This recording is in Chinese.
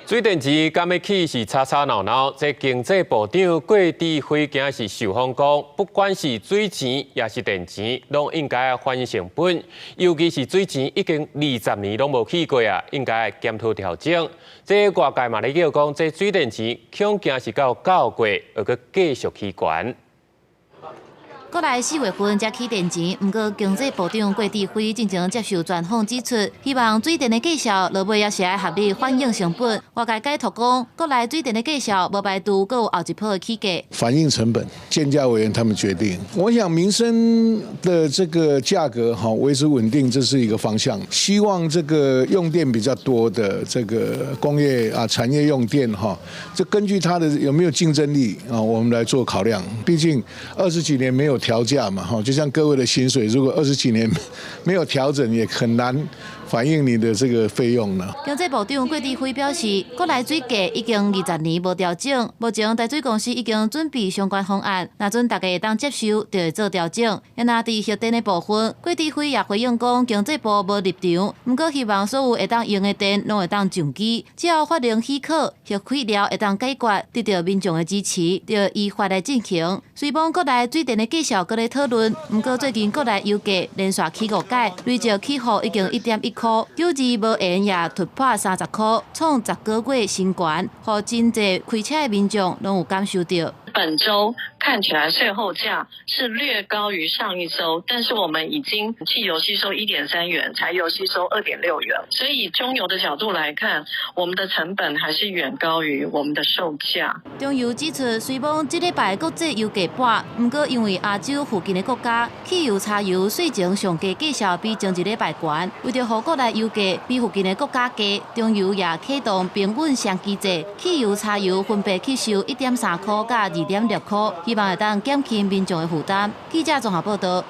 水电池敢要起是吵吵闹闹，这经济部长郭志辉今是受访讲，不管是水钱也是电钱，拢应该反映成本。尤其是水钱已经20年拢无起过啊，应该检讨调整。这外界嘛咧叫讲，这水电钱恐惊是到9月，而佮继续起悬。 国内4月份才起电钱，不过经济部长郭志辉进前接受专访指出，希望水电的价销落尾也是要合理反映成本。外界解读讲，国内水电的价销无排除阁有后一波的起价。反映成本，建价委员他们决定。我想民生的这个价格维持稳定，这是一个方向。希望这个用电比较多的这个工业产业用电这根据它的有没有竞争力我们来做考量。毕竟20几年没有 调价嘛，就像各位的薪水，如果20几年没有调整，也很难反映你的这个费用呢。经济部长郭志辉表示，国内水价已经20年无调整，目前台水公司已经准备相关方案，若准大家会当接受，就会做调整。也那伫核电的部分，郭志辉也回应讲，经济部无立场，不过希望所有会当用的电拢会当上机，只要法令许可，核开了会当解决，得到民众的支持，就依法来进行。虽讲国内水电的价销搁咧讨论，不过最近国内油价连续起5届，累计起伏已经1.1块，九字无缘也突破30块，创10个月新高，互真侪开车的民众拢有感受到。 本周看起来税后价是略高于上一周，但是我们已经汽油吸收1.3元，柴油吸收2.6元，所以以中油的角度来看，我们的成本还是远高于我们的售价。中油指出，虽讲这礼拜国际油价跌，不过因为亚洲附近的国家汽油、柴油税前上架价销比前一礼拜悬，为着让国内油价比附近的国家低，中油也启动平稳双机制，汽油、柴油分别去收1.3块甲2.6块，希望会当减轻民众的负担。记者综合报道。